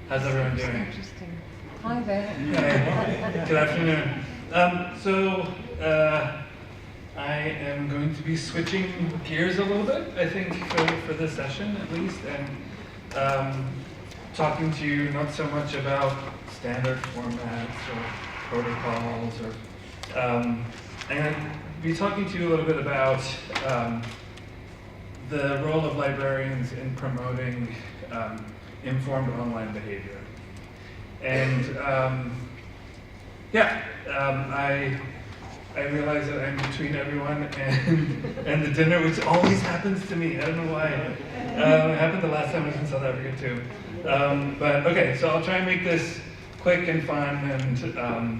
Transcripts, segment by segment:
How's everyone doing? Interesting. Hi there. Hey. Good afternoon. I am going to be switching gears a little bit, I think, for this session at least, and talking to you not so much about standard formats or protocols, or I'm going to be talking to you a little bit about the role of librarians in promoting informed online behavior. And I realize that I'm between everyone and the dinner, which always happens to me. I don't know why. It happened the last time I was in South Africa too. But okay, so I'll try and make this quick and fun. And all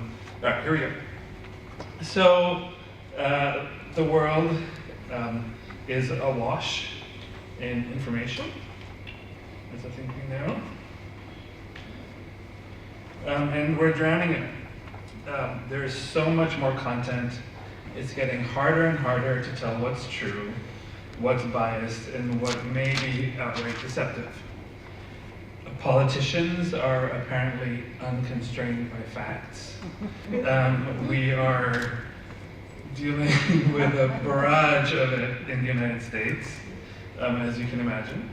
right, here we go. So the world is awash in information. Is the thing now? And we're drowning in it. There's so much more content. It's getting harder and harder to tell what's true, what's biased, and what may be outright deceptive. Politicians are apparently unconstrained by facts. We are dealing with a barrage of it in the United States, as you can imagine.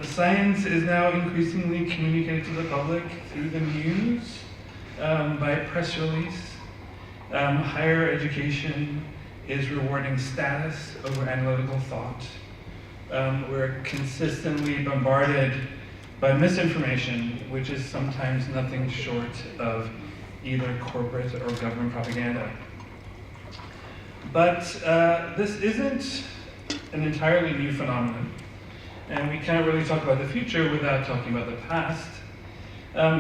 Science is now increasingly communicated to the public through the news, by press release. Higher education is rewarding status over analytical thought. We're consistently bombarded by misinformation, which is sometimes nothing short of either corporate or government propaganda. But this isn't an entirely new phenomenon. And we can't really talk about the future without talking about the past.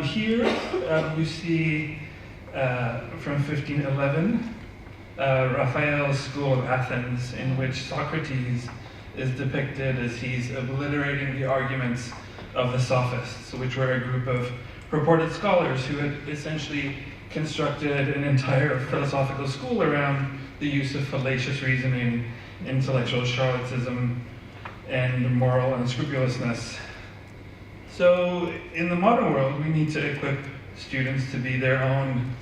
Here you see from 1511, Raphael's School of Athens, in which Socrates is depicted as he's obliterating the arguments of the Sophists, which were a group of purported scholars who had essentially constructed an entire philosophical school around the use of fallacious reasoning, intellectual charlatanism, and moral unscrupulousness. So in the modern world, we need to equip students to be their own,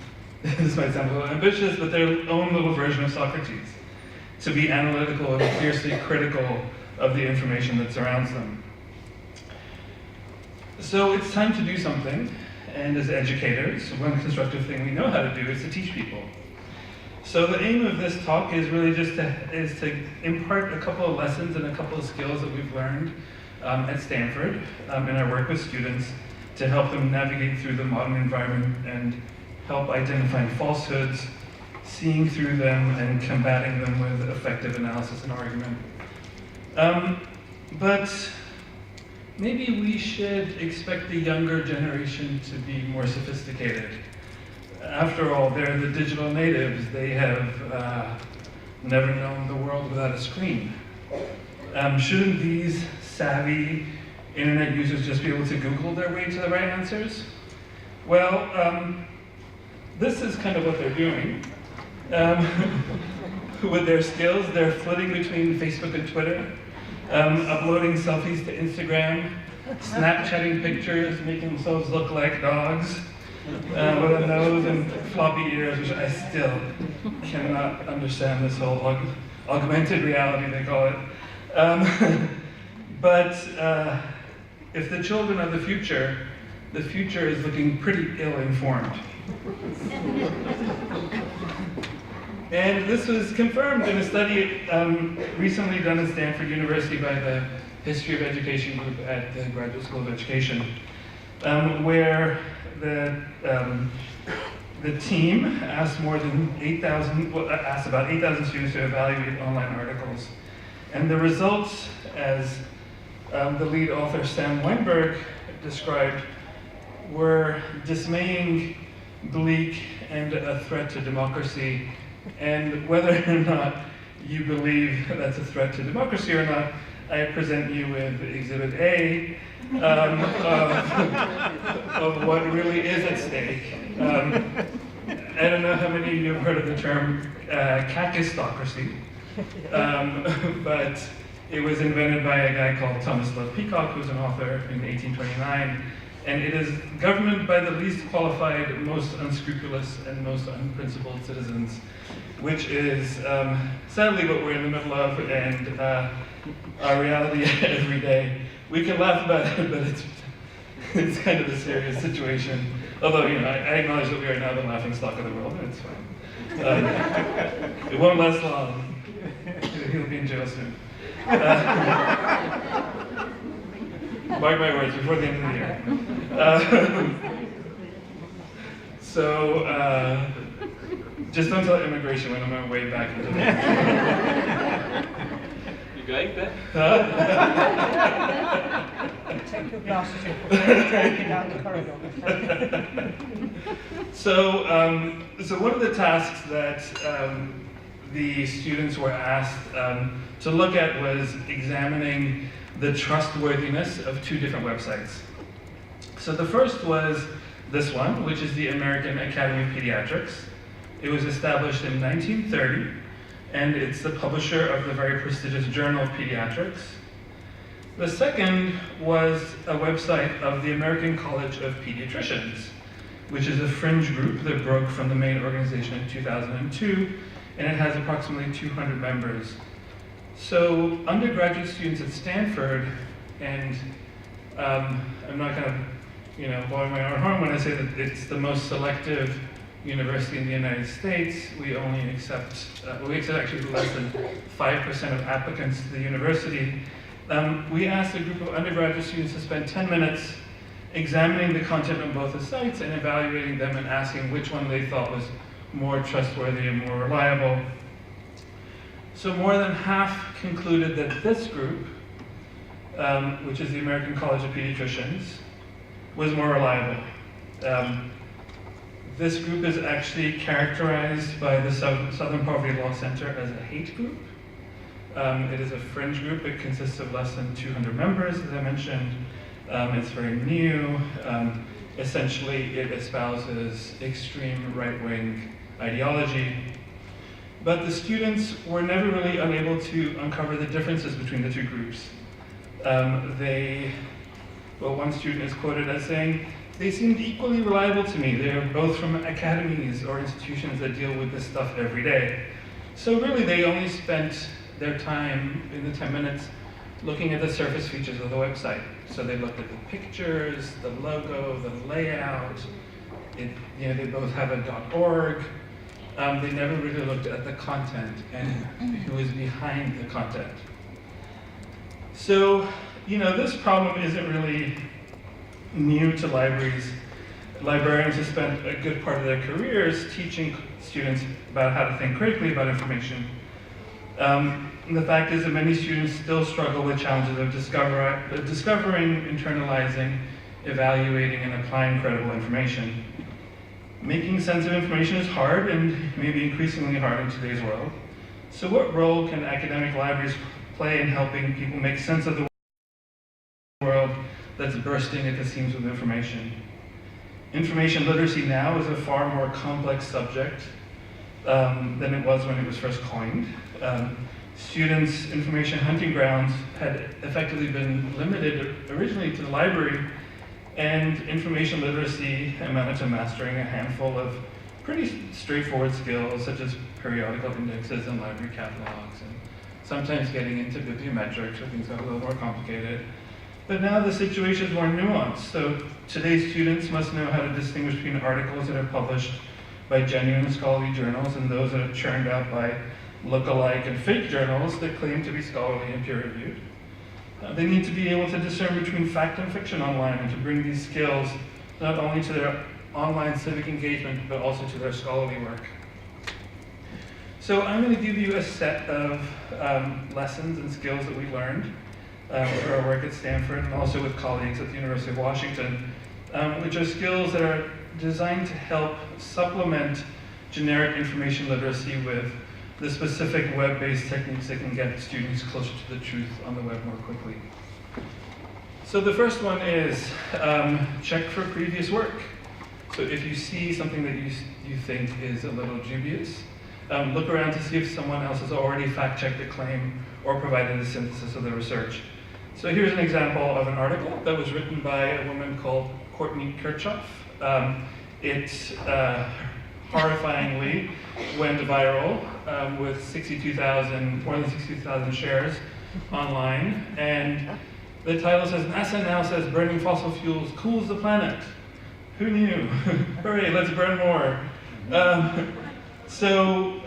this might sound a little ambitious, but their own little version of Socrates, to be analytical and fiercely critical of the information that surrounds them. So it's time to do something, and as educators, one constructive thing we know how to do is to teach people. So the aim of this talk is really just to impart a couple of lessons and a couple of skills that we've learned at Stanford in our work with students to help them navigate through the modern environment and help identify falsehoods, seeing through them, and combating them with effective analysis and argument. But maybe we should expect the younger generation to be more sophisticated. After all, they're the digital natives. They have never known the world without a screen. Shouldn't these savvy internet users just be able to Google their way to the right answers? Well, this is kind of what they're doing. With their skills, they're flitting between Facebook and Twitter, uploading selfies to Instagram, Snapchatting pictures, making themselves look like dogs, with a nose and floppy ears, which I still cannot understand this whole augmented reality, they call it. But if the children are the future is looking pretty ill-informed. And this was confirmed in a study recently done at Stanford University by the History of Education group at the Graduate School of Education, where the team asked asked about 8,000 students to evaluate online articles. And the results, as the lead author Sam Weinberg described, were dismaying, bleak, and a threat to democracy. And whether or not you believe that's a threat to democracy or not, I present you with Exhibit A of what really is at stake. I don't know how many of you have heard of the term kakistocracy, but it was invented by a guy called Thomas Love Peacock, who's an author in 1829, and it is governed by the least qualified, most unscrupulous, and most unprincipled citizens, which is sadly what we're in the middle of, and our reality every day. We can laugh about it, but it's kind of a serious situation. Although, I acknowledge that we are now the laughing stock of the world, and it's fine. It won't last long. He'll be in jail soon. Mark my words, before the end of the year. Just don't tell immigration when I'm on my way back into the You going there? Take your glasses off before you take it down the corridor. So one of the tasks that the students were asked to look at was examining the trustworthiness of two different websites. So the first was this one, which is the American Academy of Pediatrics. It was established in 1930, and it's the publisher of the very prestigious Journal of Pediatrics. The second was a website of the American College of Pediatricians, which is a fringe group that broke from the main organization in 2002, and it has approximately 200 members. So undergraduate students at Stanford, and I'm not kind of blowing my own horn when I say that it's the most selective university in the United States. We only accept, we accept actually less than 5% of applicants to the university. We asked a group of undergraduate students to spend 10 minutes examining the content on both the sites and evaluating them and asking which one they thought was more trustworthy and more reliable. So more than half concluded that this group, which is the American College of Pediatricians, was more reliable. This group is actually characterized by the Southern Poverty Law Center as a hate group. It is a fringe group. It consists of less than 200 members, as I mentioned. It's very new. Essentially, it espouses extreme right-wing ideology. But the students were never really unable to uncover the differences between the two groups. One student is quoted as saying, "They seemed equally reliable to me. They are both from academies or institutions that deal with this stuff every day." So really, they only spent their time in the 10 minutes looking at the surface features of the website. So they looked at the pictures, the logo, the layout. They both have a .org. They never really looked at the content and who is behind the content. So, this problem isn't really new to libraries. Librarians have spent a good part of their careers teaching students about how to think critically about information. The fact is that many students still struggle with challenges of discovering, internalizing, evaluating, and applying credible information. Making sense of information is hard and maybe increasingly hard in today's world. So what role can academic libraries play in helping people make sense of the world that's bursting at the seams with information? Information literacy now is a far more complex subject than it was when it was first coined. Students' information hunting grounds had effectively been limited originally to the library, and information literacy amounted to mastering a handful of pretty straightforward skills such as periodical indexes and library catalogs, and sometimes getting into bibliometrics where things got a little more complicated. But now the situation is more nuanced. So today's students must know how to distinguish between articles that are published by genuine scholarly journals and those that are churned out by look-alike and fake journals that claim to be scholarly and peer-reviewed. They need to be able to discern between fact and fiction online and to bring these skills not only to their online civic engagement, but also to their scholarly work. So I'm going to give you a set of lessons and skills that we learned through our work at Stanford and also with colleagues at the University of Washington, which are skills that are designed to help supplement generic information literacy with the specific web-based techniques that can get students closer to the truth on the web more quickly. So the first one is check for previous work. So if you see something that you think is a little dubious, look around to see if someone else has already fact-checked the claim or provided a synthesis of the research. So here's an example of an article that was written by a woman called Courtney Kirchhoff. It horrifyingly went viral with more than 62,000 shares online. And the title says, NASA now says burning fossil fuels cools the planet. Who knew? Hooray, let's burn more. So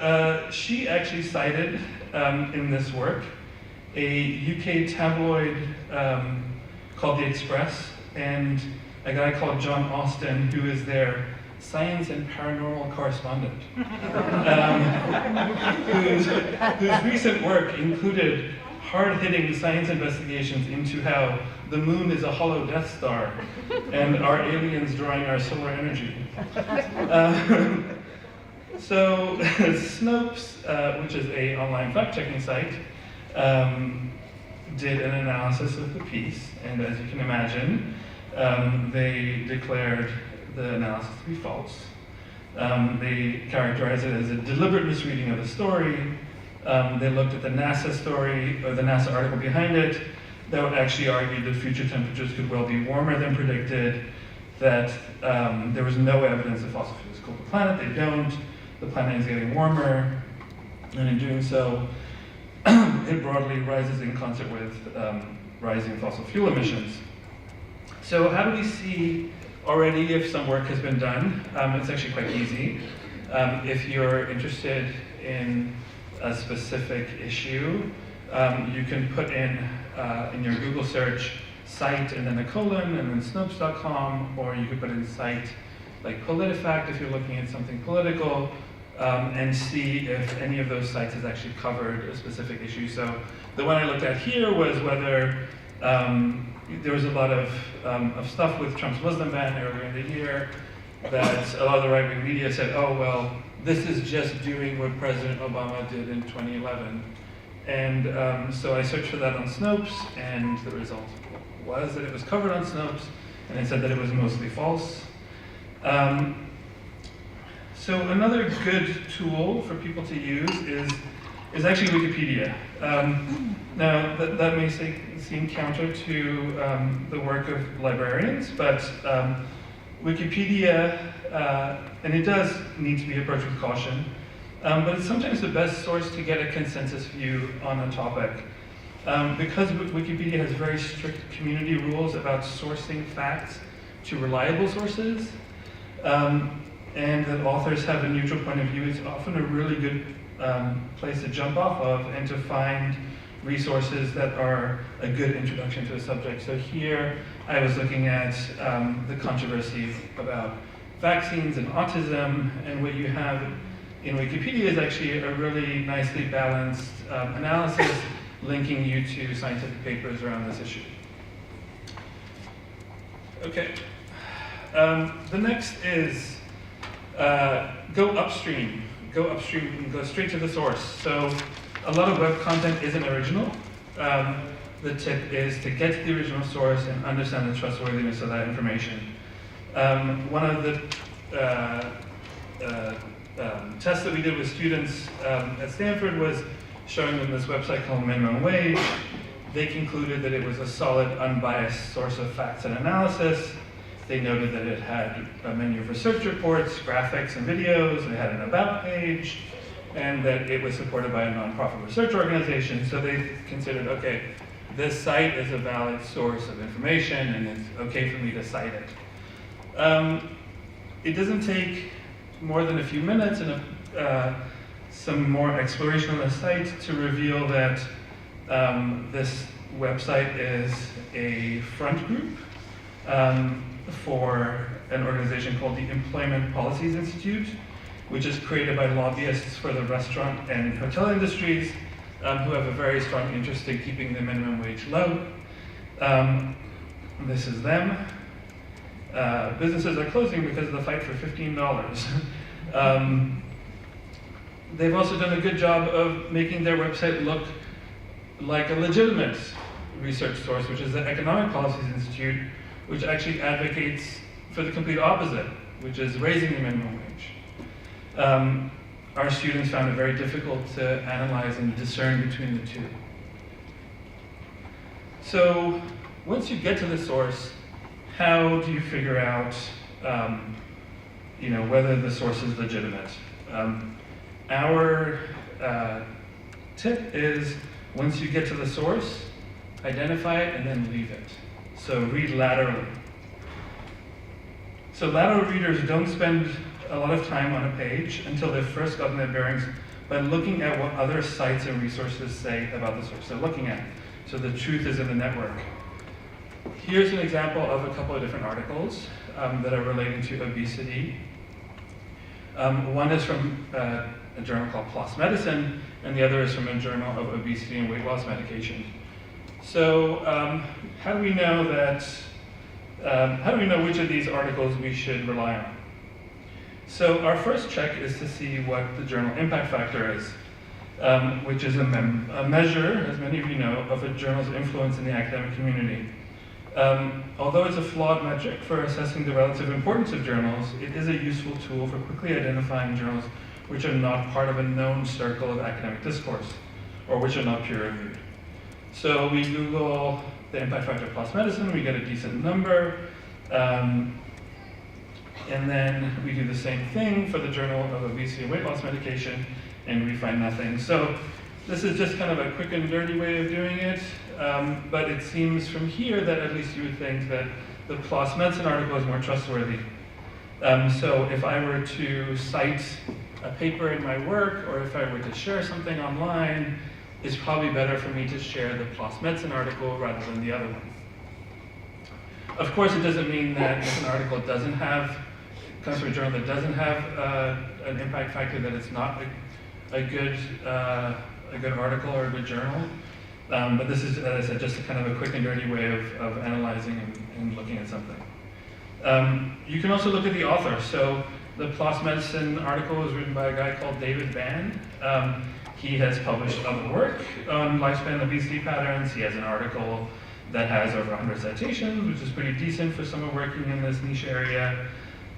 she actually cited in this work a UK tabloid called The Express and a guy called John Austin, who is their science and paranormal correspondent, whose recent work included hard-hitting science investigations into how the moon is a hollow Death Star and are aliens drawing our solar energy. So Snopes, which is an online fact-checking site, did an analysis of the piece, and as you can imagine, they declared the analysis to be false. They characterized it as a deliberate misreading of the story. They looked at the NASA story, or the NASA article behind it, that would actually argue that future temperatures could well be warmer than predicted, that there was no evidence that fossil fuels cool the planet. They don't. The planet is getting warmer, and in doing so, it broadly rises in concert with rising fossil fuel emissions. So how do we see already if some work has been done? It's actually quite easy. If you're interested in a specific issue, you can put in your Google search cite and then a colon and then snopes.com, or you could put in cite like PolitiFact if you're looking at something political, and see if any of those sites has actually covered a specific issue. So the one I looked at here was whether there was a lot of stuff with Trump's Muslim ban earlier in the year that a lot of the right-wing media said, oh, well, this is just doing what President Obama did in 2011. And so I searched for that on Snopes, and the result was that it was covered on Snopes, and it said that it was mostly false. So another good tool for people to use is actually Wikipedia. Now, that may seem counter to the work of librarians, but Wikipedia, and it does need to be approached with caution, but it's sometimes the best source to get a consensus view on a topic. Because Wikipedia has very strict community rules about sourcing facts to reliable sources, and that authors have a neutral point of view, it's often a really good place to jump off of and to find resources that are a good introduction to a subject. So here I was looking at the controversy about vaccines and autism, and what you have in Wikipedia is actually a really nicely balanced analysis linking you to scientific papers around this issue. Okay, the next is go upstream. Go upstream and go straight to the source. So a lot of web content isn't original. The tip is to get to the original source and understand the trustworthiness of that information. One of the tests that we did with students at Stanford was showing them this website called Minimum Wage. They concluded that it was a solid, unbiased source of facts and analysis. They noted that it had a menu of research reports, graphics and videos, it had an about page, and that it was supported by a nonprofit research organization. So they considered, okay, this site is a valid source of information and it's okay for me to cite it. It doesn't take more than a few minutes and some more exploration on the site to reveal that this website is a front group for an organization called the Employment Policies Institute, which is created by lobbyists for the restaurant and hotel industries who have a very strong interest in keeping the minimum wage low. This is them. Businesses are closing because of the fight for $15. They've also done a good job of making their website look like a legitimate research source, which is the Economic Policies Institute, which actually advocates for the complete opposite, which is raising the minimum wage. Our students found it very difficult to analyze and discern between the two. So once you get to the source, how do you figure out whether the source is legitimate? Our tip is, once you get to the source, identify it and then leave it. So read laterally. So lateral readers don't spend a lot of time on a page until they've first gotten their bearings by looking at what other sites and resources say about the source they're looking at. So the truth is in the network. Here's an example of a couple of different articles that are relating to obesity. One is from a journal called PLOS Medicine, and the other is from a journal of obesity and weight loss medication. So how do we know which of these articles we should rely on? So our first check is to see what the journal impact factor is, which is a measure, as many of you know, of a journal's influence in the academic community. Although it's a flawed metric for assessing the relative importance of journals, it is a useful tool for quickly identifying journals which are not part of a known circle of academic discourse, or which are not peer-reviewed. So we Google the impact factor of PLOS Medicine, we get a decent number, and then we do the same thing for the Journal of Obesity and Weight Loss Medication, and we find nothing. So this is just kind of a quick and dirty way of doing it, but it seems from here that at least you would think that the PLOS Medicine article is more trustworthy. So if I were to cite a paper in my work, or if I were to share something online, it's probably better for me to share the PLOS Medicine article rather than the other one. Of course, it doesn't mean that if an article comes from a journal that doesn't have an impact factor, that it's not a good article or a good journal. But this is, as I said, just a kind of a quick and dirty way of analyzing and looking at something. You can also look at the author. So the PLOS Medicine article was written by a guy called David Ban. He has published other work on lifespan obesity patterns. He has an article that has over 100 citations, which is pretty decent for someone working in this niche area.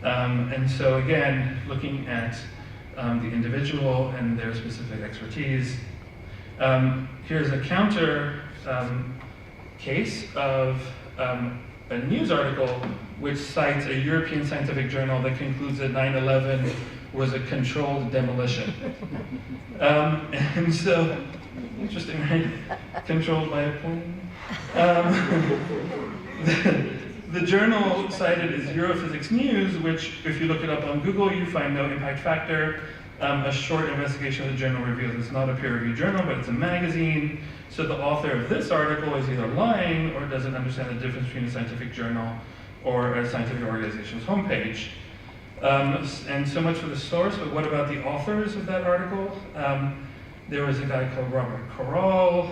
And so again, looking at the individual and their specific expertise. Here's a counter case of a news article which cites a European scientific journal that concludes that 9/11 was a controlled demolition. And so, interesting, right? Controlled by a plane. The journal cited is Europhysics News, which, if you look it up on Google, you find no impact factor. A short investigation of the journal reveals it's not a peer-reviewed journal, but it's a magazine. So the author of this article is either lying or doesn't understand the difference between a scientific journal or a scientific organization's homepage. And so much for the source, but what about the authors of that article? There was a guy called Robert Corral.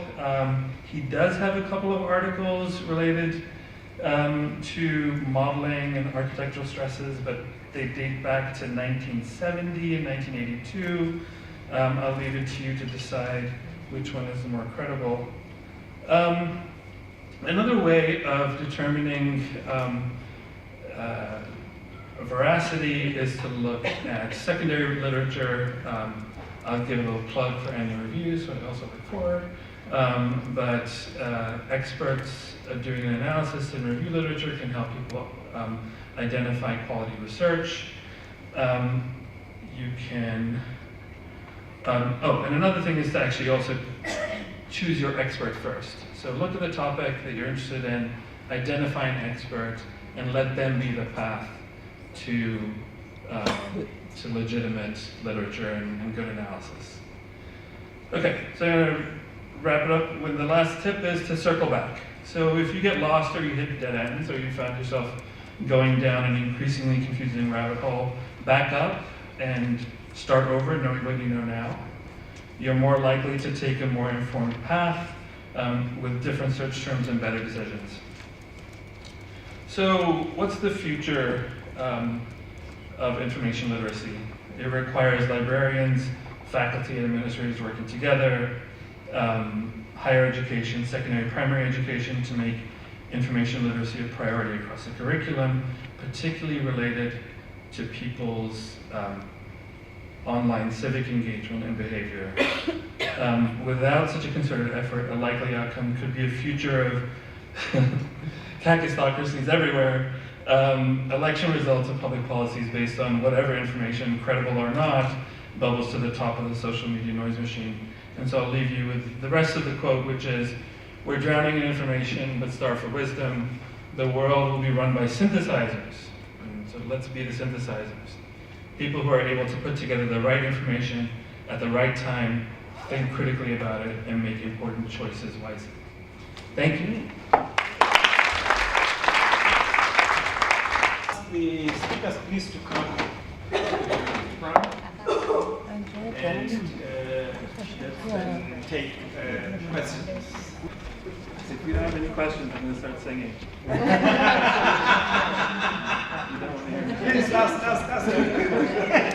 He does have a couple of articles related to modeling and architectural stresses, but they date back to 1970 and 1982. I'll leave it to you to decide which one is the more credible. Another way of determining veracity is to look at secondary literature. I'll give a little plug for annual reviews, so I also look forward. But experts doing an analysis in review literature can help people identify quality research. You can, and another thing is to actually also choose your expert first. So look at the topic that you're interested in, identify an expert, and let them be the path to legitimate literature and good analysis. Okay, so I'm going to wrap it up with the last tip is to circle back. So if you get lost or you hit dead ends or you found yourself going down an increasingly confusing rabbit hole, back up and start over knowing what you know now. You're more likely to take a more informed path with different search terms and better decisions. So what's the future of information literacy? It requires librarians, faculty, and administrators working together, higher education, secondary, primary education to make information literacy a priority across the curriculum, particularly related to people's online civic engagement and behavior. Without such a concerted effort, a likely outcome could be a future of kakistocracies everywhere, election results of public policies based on whatever information, credible or not, bubbles to the top of the social media noise machine. And so I'll leave you with the rest of the quote, which is, "We're drowning in information, but starve for wisdom. The world will be run by synthesizers." And so let's be the synthesizers. People who are able to put together the right information at the right time, think critically about it, and make important choices wisely. Thank you. The speakers please to come front and then take questions. If we don't have any questions, I'm going to start singing. Please, last.